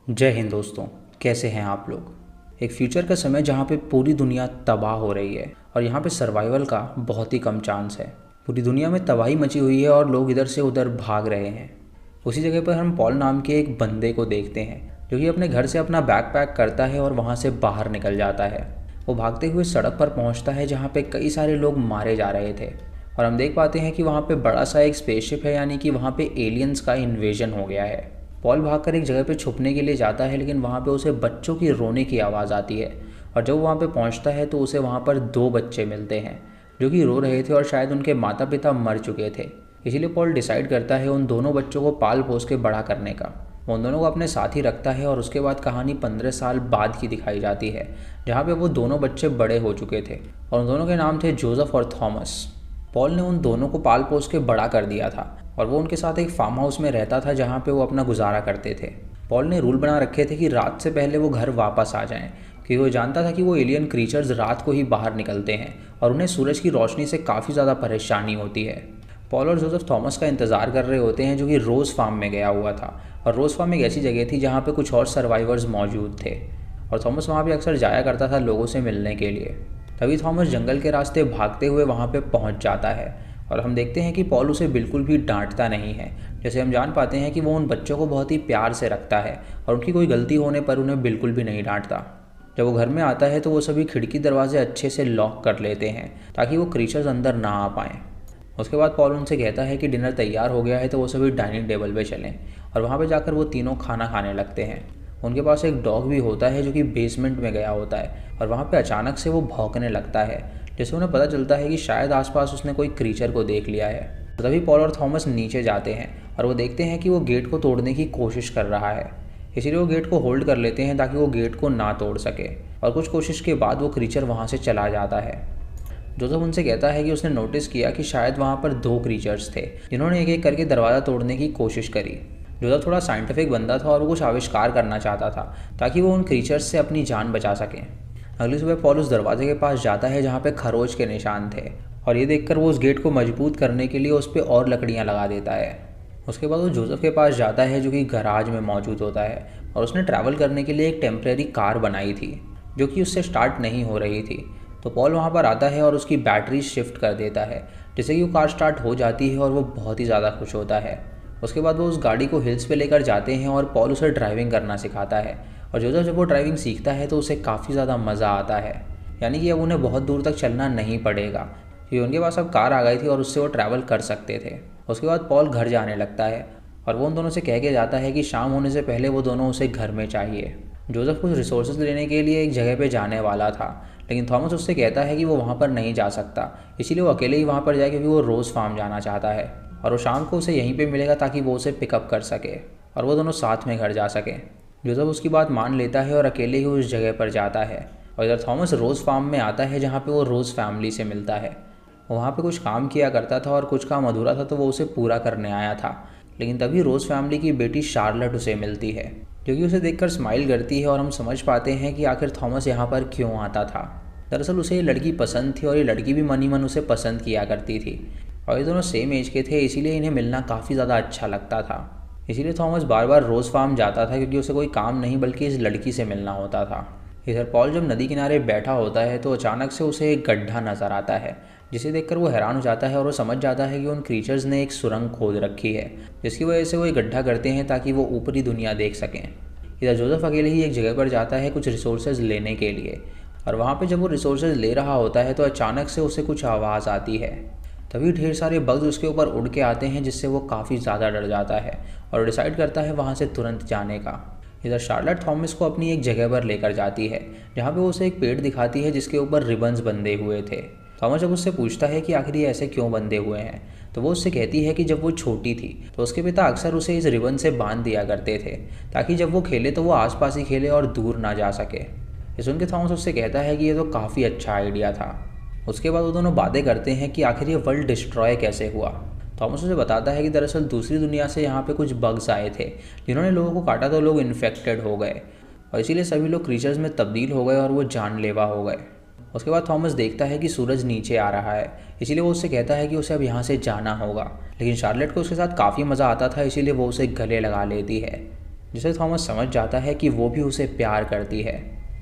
जय हिंद दोस्तों। कैसे हैं आप लोग। एक फ्यूचर का समय जहाँ पे पूरी दुनिया तबाह हो रही है और यहाँ पे सर्वाइवल का बहुत ही कम चांस है। पूरी दुनिया में तबाही मची हुई है और लोग इधर से उधर भाग रहे हैं। उसी जगह पर हम पॉल नाम के एक बंदे को देखते हैं जो कि अपने घर से अपना बैग पैक करता है और वहाँ से बाहर निकल जाता है। वो भागते हुए सड़क पर पहुँचता है जहाँ पे कई सारे लोग मारे जा रहे थे और हम देख पाते हैं कि वहाँ पे बड़ा सा एक स्पेसशिप है, यानी कि वहाँ पे एलियंस का इन्वेजन हो गया है। पॉल भागकर एक जगह पे छुपने के लिए जाता है, लेकिन वहाँ पे उसे बच्चों की रोने की आवाज़ आती है और जब वो वहाँ पे पहुँचता है तो उसे वहाँ पर दो बच्चे मिलते हैं जो कि रो रहे थे और शायद उनके माता पिता मर चुके थे। इसीलिए पॉल डिसाइड करता है उन दोनों बच्चों को पाल पोस के बड़ा करने का। वो उन दोनों को अपने साथ ही रखता है और उसके बाद कहानी 15 साल बाद की दिखाई जाती है, जहाँ पे वो दोनों बच्चे बड़े हो चुके थे और उन दोनों के नाम थे जोसेफ और थॉमस। पॉल ने उन दोनों को पाल पोस के बड़ा कर दिया था और वो उनके साथ एक फार्म हाउस में रहता था जहाँ पे वो अपना गुजारा करते थे। पॉल ने रूल बना रखे थे कि रात से पहले वो घर वापस आ जाएं, क्योंकि वो जानता था कि वो एलियन क्रीचर्स रात को ही बाहर निकलते हैं और उन्हें सूरज की रोशनी से काफ़ी ज़्यादा परेशानी होती है। पॉल और जोसेफ थॉमस का इंतज़ार कर रहे होते हैं जो कि रोज़ फार्म में गया हुआ था और रोज़ फार्म एक ऐसी जगह थी जहाँ पे कुछ और सर्वाइवर्स मौजूद थे और थॉमस वहाँ पे अक्सर जाया करता था लोगों से मिलने के लिए। तभी थॉमस जंगल के रास्ते भागते हुए वहाँ पे पहुँच जाता है और हम देखते हैं कि पॉल उसे बिल्कुल भी डांटता नहीं है। जैसे हम जान पाते हैं कि वो उन बच्चों को बहुत ही प्यार से रखता है और उनकी कोई गलती होने पर उन्हें बिल्कुल भी नहीं डांटता। जब वो घर में आता है तो वो सभी खिड़की दरवाजे अच्छे से लॉक कर लेते हैं ताकि वो क्रीचर्स अंदर ना आ पाएँ। उसके बाद पॉल उनसे कहता है कि डिनर तैयार हो गया है तो वो सभी डाइनिंग टेबल पे चलें और वहाँ पे जाकर वो तीनों खाना खाने लगते हैं। उनके पास एक डॉग भी होता है जो कि बेसमेंट में गया होता है और वहाँ पे अचानक से वो भौंकने लगता है, जिससे उन्हें पता चलता है कि शायद आसपास उसने कोई क्रीचर को देख लिया है। तो तभी पॉल और थॉमस नीचे जाते हैं और वो देखते हैं कि वो गेट को तोड़ने की कोशिश कर रहा है। इसीलिए वो गेट को होल्ड कर लेते हैं ताकि वो गेट को ना तोड़ सके और कुछ कोशिश के बाद वो क्रीचर वहाँ से चला जाता है। जोसेफ उनसे कहता है कि उसने नोटिस किया कि शायद वहाँ पर दो क्रीचर्स थे जिन्होंने एक एक करके दरवाज़ा तोड़ने की कोशिश करी। जोसेफ थोड़ा साइंटिफिक बंदा था और वो कुछ आविष्कार करना चाहता था ताकि वो उन क्रीचर्स से अपनी जान बचा सकें। अगली सुबह पॉल उस दरवाजे के पास जाता है जहाँ पे खरोच के निशान थे और ये देखकर वो उस गेट को मजबूत करने के लिए उस पर और लकड़ियाँ लगा देता है। उसके बाद वो जोसेफ के पास जाता है जो कि गराज में मौजूद होता है और उसने ट्रैवल करने के लिए एक टेम्प्रेरी कार बनाई थी जो कि उससे स्टार्ट नहीं हो रही थी। तो पॉल वहाँ पर आता है और उसकी बैटरी शिफ्ट कर देता है जिससे कि वो कार स्टार्ट हो जाती है और वो बहुत ही ज़्यादा खुश होता है। उसके बाद वो उस गाड़ी को हिल्स पे लेकर जाते हैं और पॉल उसे ड्राइविंग करना सिखाता है और जोसेफ जब वो ड्राइविंग सीखता है तो उसे काफ़ी ज़्यादा मज़ा आता है, यानी कि अब उन्हें बहुत दूर तक चलना नहीं पड़ेगा क्योंकि उनके पास अब कार आ गई थी और उससे वो ट्रैवल कर सकते थे। उसके बाद पॉल घर जाने लगता है और वो उन दोनों से कह के जाता है कि शाम होने से पहले वो दोनों उसे घर में चाहिए। जोसेफ कुछ रिसोर्सेज लेने के लिए एक जगह पे जाने वाला था, लेकिन थॉमस उससे कहता है कि वो वहाँ पर नहीं जा सकता, इसीलिए वो अकेले ही वहाँ पर जाए क्योंकि वो रोज़ फार्म जाना चाहता है और वो शाम को उसे यहीं पे मिलेगा ताकि वो उसे पिकअप कर सके और वो दोनों साथ में घर जा सकें। जोसेफ उसकी बात मान लेता है और अकेले ही उस जगह पर जाता है और इधर थॉमस रोज़ फार्म में आता है जहाँ पे वो रोज़ फैमिली से मिलता है। वहाँ पे कुछ काम किया करता था और कुछ काम अधूरा था तो वो उसे पूरा करने आया था, लेकिन तभी रोज़ फैमिली की बेटी शार्लट उसे मिलती है जो कि उसे देखकर स्माइल करती है और हम समझ पाते हैं कि आखिर थॉमस यहाँ पर क्यों आता था। दरअसल उसे ये लड़की पसंद थी और ये लड़की भी मन ही मन उसे पसंद किया करती थी और ये दोनों सेम एज के थे, इसीलिए इन्हें मिलना काफ़ी ज़्यादा अच्छा लगता था। इसीलिए थॉमस बार बार रोज़ फार्म जाता था क्योंकि उसे कोई काम नहीं बल्कि इस लड़की से मिलना होता था। इधर पॉल जब नदी किनारे बैठा होता है तो अचानक से उसे एक गड्ढा नज़र आता है जिसे देखकर वो हैरान हो जाता है और वो समझ जाता है कि उन क्रीचर्स ने एक सुरंग खोद रखी है जिसकी वजह से वो एक गड्ढा करते हैं ताकि वो ऊपरी दुनिया देख सकें। इधर जोसेफ अकेले ही एक जगह पर जाता है कुछ रिसोर्सेज लेने के लिए और वहाँ पे जब वो रिसोर्सेज ले रहा होता है तो अचानक से उसे कुछ आवाज़ आती है। तभी ढेर सारे बग्स उसके ऊपर उड़ के आते हैं जिससे वो काफ़ी ज़्यादा डर जाता है और डिसाइड करता है वहाँ से तुरंत जाने का। इधर शार्लट थॉमस को अपनी एक जगह पर लेकर जाती है जहाँ पे वो उसे एक पेड़ दिखाती है जिसके ऊपर रिबन्स बंधे हुए थे। थॉमस जब उससे पूछता है कि आखिर ये ऐसे क्यों बंधे हुए हैं तो वो उससे कहती है कि जब वो छोटी थी तो उसके पिता अक्सर उसे इस रिबन से बांध दिया करते थे ताकि जब वो खेले तो वो आसपास ही खेले और दूर ना जा सके। ये सुन के थॉमस उससे कहता है कि ये तो काफ़ी अच्छा आइडिया था। उसके बाद वो दोनों बातें करते हैं कि आखिर ये वर्ल्ड डिस्ट्रॉय कैसे हुआ। थॉमस उसे बताता है कि दरअसल दूसरी दुनिया से यहाँ पे कुछ बग्स आए थे जिन्होंने लोगों को काटा तो लोग इन्फेक्टेड हो गए और इसीलिए सभी लोग क्रीचर्स में तब्दील हो गए और वो जानलेवा हो गए। उसके बाद थॉमस देखता है कि सूरज नीचे आ रहा है, इसीलिए वो उससे कहता है कि उसे अब यहाँ से जाना होगा, लेकिन शार्लेट को उसके साथ काफ़ी मज़ा आता था इसीलिए वो उसे गले लगा लेती है। जिसे थॉमस समझ जाता है कि वो भी उसे प्यार करती है।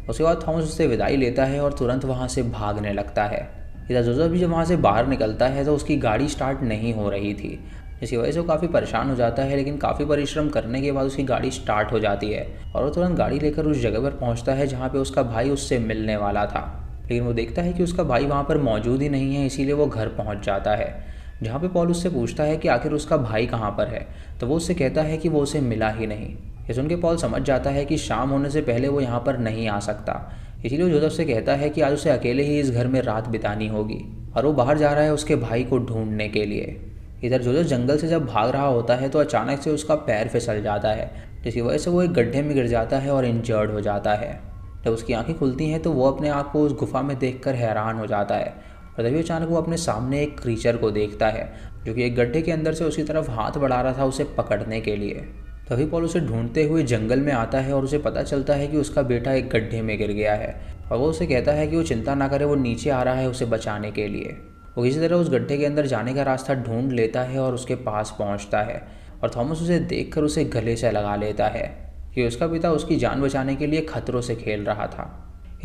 उसके बाद थॉमस उससे विदाई लेता है और तुरंत वहाँ से भागने लगता है। इधर जोसेफ भी जब वहाँ से बाहर निकलता है तो उसकी गाड़ी स्टार्ट नहीं हो रही थी, जिसकी वजह से वो काफ़ी परेशान हो जाता है। लेकिन काफ़ी परिश्रम करने के बाद उसकी गाड़ी स्टार्ट हो जाती है और वो तुरंत गाड़ी लेकर उस जगह पर पहुँचता है जहाँ पे उसका भाई उससे मिलने वाला था। लेकिन वो देखता है कि उसका भाई वहाँ पर मौजूद ही नहीं है, इसीलिए वो घर पहुँच जाता है, जहाँ पे पॉल उससे पूछता है कि आखिर उसका भाई कहाँ पर है। तो वो उससे कहता है कि वो उसे मिला ही नहीं। ये सुन के पॉल समझ जाता है कि शाम होने से पहले वो यहाँ पर नहीं आ सकता, इसीलिए वो जोसेफ से कहता है कि आज उसे अकेले ही इस घर में रात बितानी होगी और वो बाहर जा रहा है उसके भाई को ढूंढने के लिए। इधर जोसेफ जंगल से जब भाग रहा होता है तो अचानक से उसका पैर फिसल जाता है, जिसकी वजह से वो एक गड्ढे में गिर जाता है और इंजर्ड हो जाता है। जब उसकी आंखें खुलती हैं तो वो अपने आप को उस गुफा में देखकर हैरान हो जाता है और तभी अचानक वो अपने सामने एक क्रीचर को देखता है, जो कि एक गड्ढे के अंदर से उसकी तरफ हाथ बढ़ा रहा था उसे पकड़ने के लिए। तभी पॉल उसे ढूंढते हुए जंगल में आता है और उसे पता चलता है कि उसका बेटा एक गड्ढे में गिर गया है और वो उसे कहता है कि वो चिंता ना करे, वो नीचे आ रहा है उसे बचाने के लिए। वो किसी तरह उस गड्ढे के अंदर जाने का रास्ता ढूंढ लेता है और उसके पास पहुंचता है और थॉमस उसे देखकर उसे गले से लगा लेता है कि उसका पिता उसकी जान बचाने के लिए खतरों से खेल रहा था।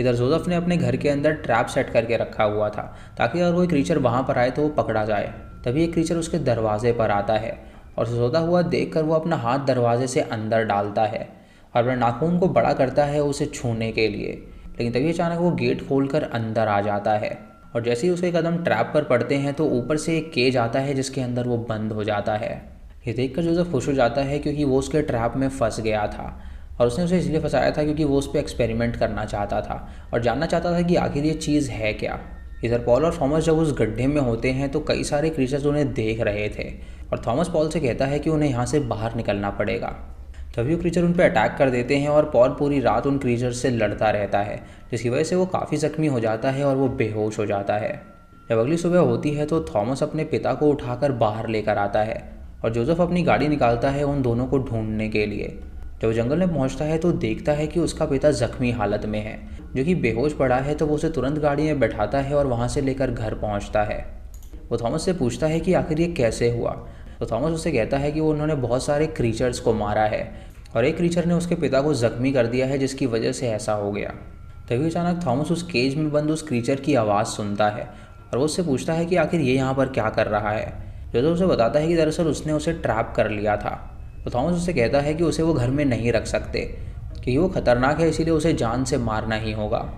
इधर जोसेफ ने अपने घर के अंदर ट्रैप सेट करके रखा हुआ था ताकि अगर कोई क्रीचर वहाँ पर आए तो वो पकड़ा जाए। तभी एक क्रीचर उसके दरवाजे पर आता है और सोता हुआ देखकर वो अपना हाथ दरवाजे से अंदर डालता है और अपने नाखून को बड़ा करता है उसे छूने के लिए। लेकिन तभी अचानक वो गेट खोलकर अंदर आ जाता है और जैसे ही उसके कदम ट्रैप पर पड़ते हैं तो ऊपर से एक केज आता है जिसके अंदर वो बंद हो जाता है। ये देखकर जोसेफ खुश हो जाता है क्योंकि वो उसके ट्रैप में फंस गया था और उसने उसे इसलिए फंसाया था क्योंकि वो उस पर एक्सपेरिमेंट करना चाहता था और जानना चाहता था कि आखिर ये चीज़ है क्या। इधर पॉल और थॉमस जब उस गड्ढे में होते हैं तो कई सारे क्रीचर्स उन्हें देख रहे थे और थॉमस पॉल से कहता है कि उन्हें यहाँ से बाहर निकलना पड़ेगा। तभी वो क्रीचर उन पर अटैक कर देते हैं और पॉल पूरी रात उन क्रीचर्स से लड़ता रहता है, जिसकी वजह से वो काफ़ी जख्मी हो जाता है और वो बेहोश हो जाता है। जब अगली सुबह होती है तो थॉमस अपने पिता को उठाकर बाहर लेकर आता है और जोसेफ अपनी गाड़ी निकालता है उन दोनों को ढूंढने के लिए। जब वो जंगल में पहुंचता है तो देखता है कि उसका पिता जख्मी हालत में है, जो कि बेहोश पड़ा है। तो वो उसे तुरंत गाड़ी में बैठाता है और वहाँ से लेकर घर पहुँचता है। वो थॉमस से पूछता है कि आखिर ये कैसे हुआ। तो थॉमस उससे कहता है कि वो उन्होंने बहुत सारे क्रीचर्स को मारा है और एक क्रीचर ने उसके पिता को ज़ख्मी कर दिया है, जिसकी वजह से ऐसा हो गया। तभी अचानक थॉमस उस केज में बंद उस क्रीचर की आवाज़ सुनता है और वो उससे पूछता है कि आखिर ये यहाँ पर क्या कर रहा है। जो उसे बताता है कि दरअसल उसने उसे ट्रैप कर लिया था। तो थॉमस उससे कहता है कि उसे वो घर में नहीं रख सकते क्योंकि वो खतरनाक है, इसीलिए उसे जान से मारना ही होगा।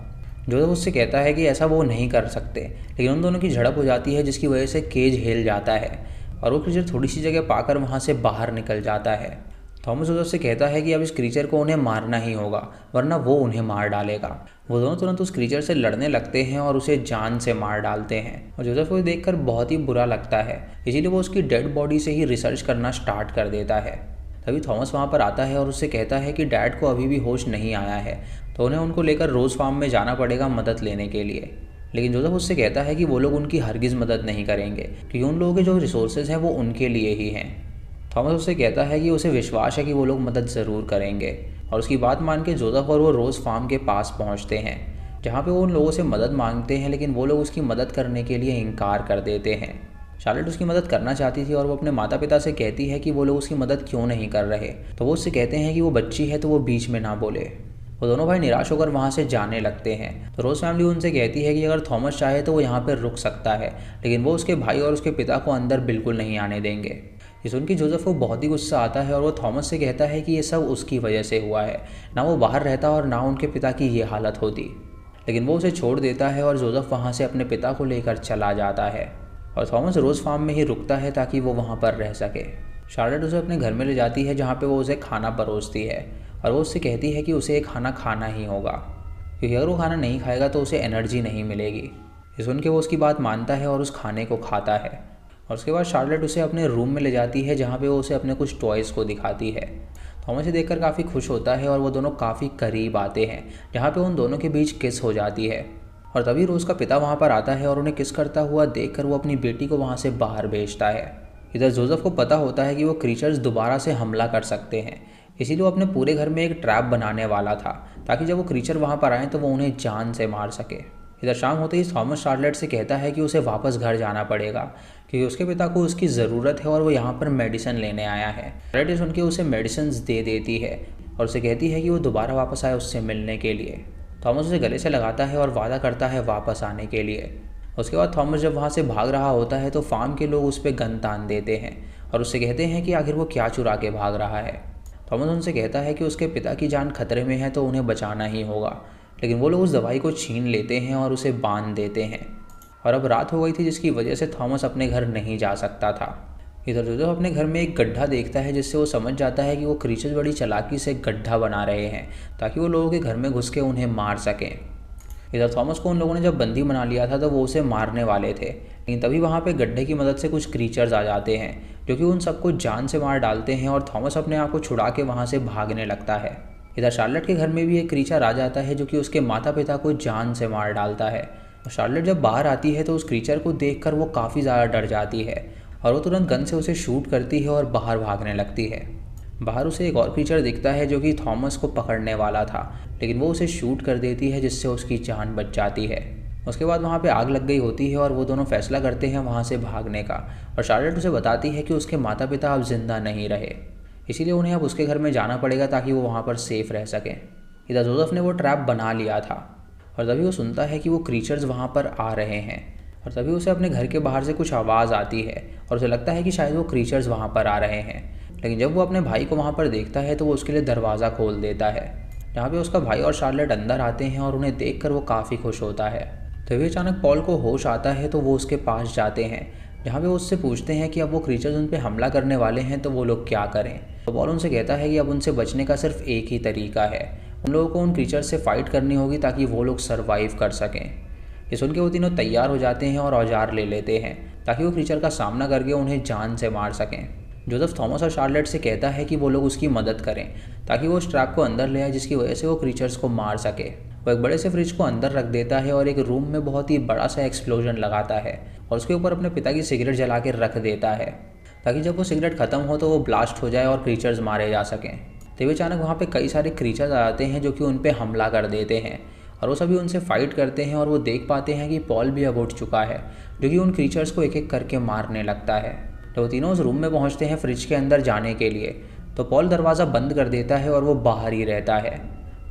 जो उससे कहता है कि ऐसा वो नहीं कर सकते, लेकिन उन दोनों की झड़प हो जाती है जिसकी वजह से केज हिल जाता है और वो क्रीचर थोड़ी सी जगह पाकर वहाँ से बाहर निकल जाता है। थॉमस उससे कहता है कि अब इस क्रीचर को उन्हें मारना ही होगा वरना वो उन्हें मार डालेगा। वो दोनों तुरंत उस क्रीचर से लड़ने लगते हैं और उसे जान से मार डालते हैं और जोसेफ को देखकर बहुत ही बुरा लगता है, इसीलिए वो उसकी डेड बॉडी से ही रिसर्च करना स्टार्ट कर देता है। तभी थॉमस वहाँ पर आता है और उससे कहता है कि डैड को अभी भी होश नहीं आया है, तो उन्हें उनको लेकर रोज़ फार्म में जाना पड़ेगा मदद लेने के लिए। लेकिन जोसेफ उससे कहता है कि वो लोग उनकी हरगिज़ मदद नहीं करेंगे क्योंकि उन लोगों के जो रिसोर्सेज हैं वो उनके लिए ही हैं। थॉमस उससे कहता है कि उसे विश्वास है कि वो लोग मदद ज़रूर करेंगे और उसकी बात मान के जोसेफ और वो रोज़ फार्म के पास पहुँचते हैं, जहाँ पे वो उन लोगों से मदद मांगते हैं, लेकिन वो लोग उसकी मदद करने के लिए इनकार कर देते हैं। शार्लेट उसकी मदद करना चाहती थी और वो अपने माता पिता से कहती है कि वो लोग उसकी मदद क्यों नहीं कर रहे। तो वो उससे कहते हैं कि वो बच्ची है तो वो बीच में ना बोले। वो दोनों भाई निराश होकर वहाँ से जाने लगते हैं। तो रोज़ फैमिली उनसे कहती है कि अगर थॉमस चाहे तो वो यहाँ पर रुक सकता है, लेकिन वो उसके भाई और उसके पिता को अंदर बिल्कुल नहीं आने देंगे। ये सुन के जोसेफ को बहुत ही गुस्सा आता है और वो थॉमस से कहता है कि ये सब उसकी वजह से हुआ है, ना वो बाहर रहता और ना उनके पिता की ये हालत होती। लेकिन वो उसे छोड़ देता है और जोसेफ वहाँ से अपने पिता को लेकर चला जाता है और थॉमस रोज़ फार्म में ही रुकता है ताकि वो वहाँ पर रह सके। शार्लेट उसे अपने घर में ले जाती है जहाँ पे वो उसे खाना परोसती है और वो उससे कहती है कि उसे ये खाना खाना ही होगा क्योंकि अगर वो खाना नहीं खाएगा तो उसे एनर्जी नहीं मिलेगी। ये सुन के वो उसकी बात मानता है और उस खाने को खाता है और उसके बाद शार्लेट उसे अपने रूम में ले जाती है जहाँ पे वो उसे अपने कुछ टॉयज़ को दिखाती है। थॉमस इसे देखकर काफ़ी खुश होता है और वो दोनों काफ़ी करीब आते हैं जहाँ पे उन दोनों के बीच किस हो जाती है। और तभी रोज़ का पिता वहाँ पर आता है और उन्हें किस करता हुआ देखकर वो अपनी बेटी को वहाँ से बाहर भेजता है। इधर जोसेफ को पता होता है कि वो क्रीचर्स दोबारा से हमला कर सकते हैं, इसीलिए वो अपने पूरे घर में एक ट्रैप बनाने वाला था ताकि जब वो क्रीचर वहाँ पर आए तो वो उन्हें जान से मार सके। इधर शाम होते ही थॉमस शार्लेट से कहता है कि उसे वापस घर जाना पड़ेगा क्योंकि उसके पिता को उसकी ज़रूरत है और वो यहाँ पर मेडिसिन लेने आया है। शार्लेट सुन के उसे मेडिसिन दे देती है और उसे कहती है कि वो दोबारा वापस आए उससे मिलने के लिए। थॉमस उसे गले से लगाता है और वादा करता है वापस आने के लिए। उसके बाद थॉमस जब वहाँ से भाग रहा होता है तो फार्म के लोग उस पर गन तान देते हैं और उससे कहते हैं कि आखिर वो क्या चुरा के भाग रहा है। थॉमस उनसे कहता है कि उसके पिता की जान खतरे में है तो उन्हें बचाना ही होगा, लेकिन वो लोग उस दवाई को छीन लेते हैं और उसे बांध देते हैं। और अब रात हो गई थी जिसकी वजह से थॉमस अपने घर नहीं जा सकता था। इधर जोसेफ अपने घर में एक गड्ढा देखता है जिससे वो समझ जाता है कि वो क्रीचर्स बड़ी चालाकी से गड्ढा बना रहे हैं ताकि वो लोगों के घर में घुस के उन्हें मार सकें। इधर थॉमस को उन लोगों ने जब बंदी बना लिया था तो वो उसे मारने वाले थे, लेकिन तभी वहाँ पे गड्ढे की मदद से कुछ क्रीचर्स आ जाते हैं जो कि उन सबको जान से मार डालते हैं और थॉमस अपने आप को छुड़ा के वहाँ से भागने लगता है। इधर शार्लेट के घर में भी एक क्रीचर आ जाता है जो कि उसके माता पिता को जान से मार डालता है। और शार्लेट जब बाहर आती है तो उस क्रीचर को देखकर वो काफ़ी ज़्यादा डर जाती है और वो तुरंत गन से उसे शूट करती है और बाहर भागने लगती है। बाहर उसे एक और क्रीचर दिखता है जो कि थॉमस को पकड़ने वाला था, लेकिन वो उसे शूट कर देती है जिससे उसकी जान बच जाती है। उसके बाद वहाँ पे आग लग गई होती है और वो दोनों फैसला करते हैं वहाँ से भागने का। और शार्लेट उसे बताती है कि उसके माता पिता अब जिंदा नहीं रहे, इसीलिए उन्हें अब उसके घर में जाना पड़ेगा ताकि वो वहाँ पर सेफ रह सकें। इधर जोसेफ ने वो ट्रैप बना लिया था और तभी वो सुनता है कि वो क्रीचर्स वहाँ पर आ रहे हैं और तभी उसे अपने घर के बाहर से कुछ आवाज़ आती है और उसे लगता है कि शायद वो क्रीचर्स वहाँ पर आ रहे हैं। लेकिन जब वो अपने भाई को वहाँ पर देखता है तो वो उसके लिए दरवाज़ा खोल देता है, जहाँ पे उसका भाई और शार्लेट अंदर आते हैं और उन्हें देखकर वो काफ़ी खुश होता है। तभी अचानक पॉल को होश आता है तो वो उसके पास जाते हैं, जहाँ पे वो उससे पूछते हैं कि अब वो क्रीचर्स उन पर हमला करने वाले हैं तो वो लोग क्या करें। तो पॉल उनसे कहता है कि अब उनसे बचने का सिर्फ एक ही तरीका है, उन लोगों को उन क्रीचर्स से फाइट करनी होगी ताकि वो लोग सर्वाइव कर सकें। ये सुन के वो तीनों तैयार हो जाते हैं और औजार ले लेते हैं ताकि वो क्रीचर का सामना करके उन्हें जान से मार सकें। जोसेफ थॉमस और शार्लेट से कहता है कि वो लोग उसकी मदद करें ताकि वो उस ट्रैप को अंदर ले आए जिसकी वजह से वो क्रीचर्स को मार सके। वो एक बड़े से फ्रिज को अंदर रख देता है और एक रूम में बहुत ही बड़ा सा एक्सप्लोजन लगाता है और उसके ऊपर अपने पिता की सिगरेट जला के रख देता है ताकि जब वो सिगरेट ख़त्म हो तो वो ब्लास्ट हो जाए और क्रीचर्स मारे जा सकें। तभी अचानक वहाँ पे कई सारे क्रीचर्स आ जाते हैं जो कि उन पे हमला कर देते हैं और वो सभी उनसे फाइट करते हैं और वो देख पाते हैं कि पॉल भी अब उठ चुका है जो कि उन क्रीचर्स को एक एक करके मारने लगता है। तो वो तीनों उस रूम में पहुँचते हैं फ्रिज के अंदर जाने के लिए, तो पॉल दरवाज़ा बंद कर देता है और वो बाहर ही रहता है।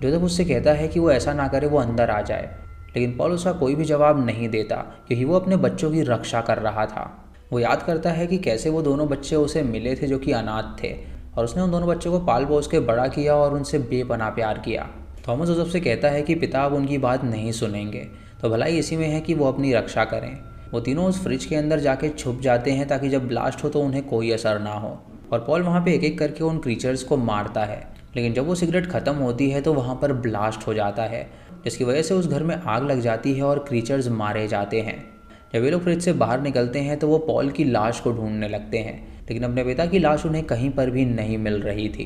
जोसेफ उससे कहता है कि वो ऐसा ना करे, वो अंदर आ जाए, लेकिन पॉल उसका कोई भी जवाब नहीं देता क्योंकि वो अपने बच्चों की रक्षा कर रहा था। वो याद करता है कि कैसे वो दोनों बच्चे उसे मिले थे जो कि अनाथ थे और उसने उन दोनों बच्चों को पाल पोस के बड़ा किया और उनसे बेपनाह प्यार किया। थॉमस जोसेफ से कहता है कि पिता अब उनकी बात नहीं सुनेंगे, तो भलाई इसी में है कि वो अपनी रक्षा करें। वो तीनों उस फ्रिज के अंदर जाके छुप जाते हैं ताकि जब ब्लास्ट हो तो उन्हें कोई असर ना हो और पॉल वहाँ पे एक एक करके उन क्रीचर्स को मारता है। लेकिन जब वो सिगरेट ख़त्म होती है तो वहाँ पर ब्लास्ट हो जाता है जिसकी वजह से उस घर में आग लग जाती है और क्रीचर्स मारे जाते हैं। जब ये लोग फ्रिज से बाहर निकलते हैं तो वो पॉल की लाश को ढूंढने लगते हैं, लेकिन अपने पिता की लाश उन्हें कहीं पर भी नहीं मिल रही थी।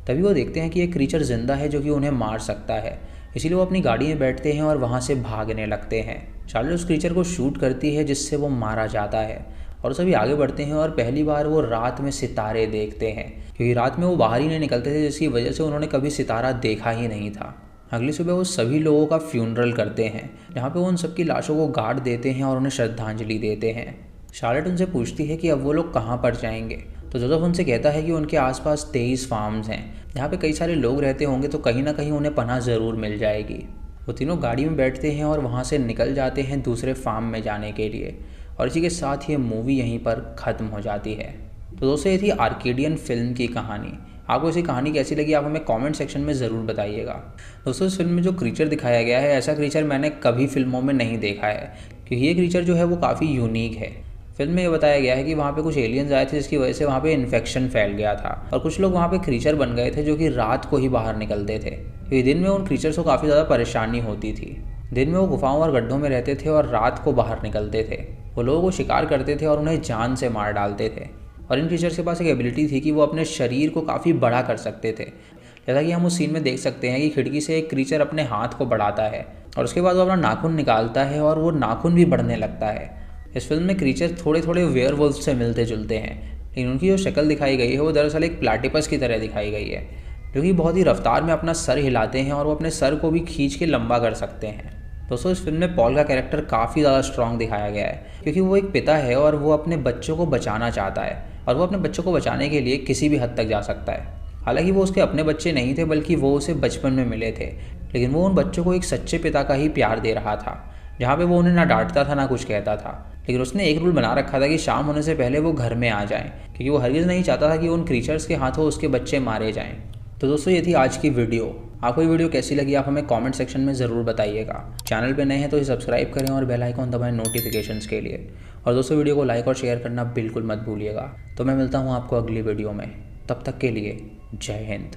तभी वो देखते हैं कि एक क्रीचर जिंदा है जो कि उन्हें मार सकता है, इसीलिए वो अपनी गाड़ी में बैठते हैं और वहाँ से भागने लगते हैं। शार्लेट उस क्रीचर को शूट करती है जिससे वो मारा जाता है और सभी आगे बढ़ते हैं और पहली बार वो रात में सितारे देखते हैं क्योंकि रात में वो बाहर ही नहीं निकलते थे जिसकी वजह से उन्होंने कभी सितारा देखा ही नहीं था। अगली सुबह वो सभी लोगों का फ्यूनरल करते हैं जहाँ पे वो उन सबकी लाशों को गाड़ देते हैं और उन्हें श्रद्धांजलि देते हैं। शार्लेट उनसे पूछती है कि अब वो लोग कहाँ पर जाएंगे, तो जोसेफ उनसे कहता है कि उनके आसपास 23 फार्म्स हैं जहाँ पे कई सारे लोग रहते होंगे, तो कहीं ना कहीं उन्हें पनाह ज़रूर मिल जाएगी। वो तीनों गाड़ी में बैठते हैं और वहाँ से निकल जाते हैं दूसरे फार्म में जाने के लिए और इसी के साथ ये मूवी यहीं पर ख़त्म हो जाती है। तो दोस्तों ये थी आर्केडियन फिल्म की कहानी। आपको इसी कहानी कैसी लगी आप हमें कमेंट सेक्शन में ज़रूर बताइएगा। दोस्तों इस फिल्म में जो क्रीचर दिखाया गया है ऐसा क्रीचर मैंने कभी फिल्मों में नहीं देखा है क्योंकि ये क्रीचर जो है वो काफ़ी यूनिक है। फिल्म में ये बताया गया है कि वहाँ पे कुछ एलियंस आए थे जिसकी वजह से वहाँ पे इन्फेक्शन फैल गया था और कुछ लोग वहाँ पे क्रीचर बन गए थे जो कि रात को ही बाहर निकलते थे क्योंकि दिन में उन क्रीचर्स को काफ़ी ज़्यादा परेशानी होती थी। दिन में वो गुफाओं और गड्ढों में रहते थे और रात को बाहर निकलते थे। वो लोगों को शिकार करते थे और उन्हें जान से मार डालते थे और इन क्रीचर्स के पास एक एबिलिटी थी कि वो अपने शरीर को काफ़ी बड़ा कर सकते थे। जैसा कि हम उस सीन में देख सकते हैं कि खिड़की से एक क्रीचर अपने हाथ को बढ़ाता है और उसके बाद वो अपना नाखून निकालता है और वो नाखून भी बढ़ने लगता है। इस फिल्म में क्रीचर थोड़े थोड़े वेयरवुल्फ से मिलते जुलते हैं, लेकिन उनकी जो शक्ल दिखाई गई है वो दरअसल एक प्लाटिपस की तरह दिखाई गई है जो कि बहुत ही रफ्तार में अपना सर हिलाते हैं और वो अपने सर को भी खींच के लंबा कर सकते हैं। दोस्तों इस फिल्म में पॉल का कैरेक्टर काफ़ी ज़्यादा स्ट्रॉन्ग दिखाया गया है, क्योंकि वो एक पिता है और वो अपने बच्चों को बचाना चाहता है, और वो अपने बच्चों को बचाने के लिए किसी भी हद तक जा सकता है। हालांकि वो उसके अपने बच्चे नहीं थे, बल्कि वो उसे बचपन में मिले थे, लेकिन वो उन बच्चों को एक सच्चे पिता का ही प्यार दे रहा था, जहाँ पे वो उन्हें ना डांटता था ना कुछ कहता था। लेकिन उसने एक रूल बना रखा था कि शाम होने से पहले वो घर में आ जाएं, क्योंकि वो हरगिज़ नहीं चाहता था कि उन क्रीचर्स के हाथों उसके बच्चे मारे जाएं। तो दोस्तों ये थी आज की वीडियो। आपको ये वीडियो कैसी लगी आप हमें कमेंट सेक्शन में ज़रूर बताइएगा। चैनल पे नए हैं तो इसे सब्सक्राइब करें और बेल आइकॉन दबाएं नोटिफिकेशंस के लिए। और दोस्तों वीडियो को लाइक और शेयर करना बिल्कुल मत भूलिएगा। तो मैं मिलता हूँ आपको अगली वीडियो में, तब तक के लिए जय हिंद।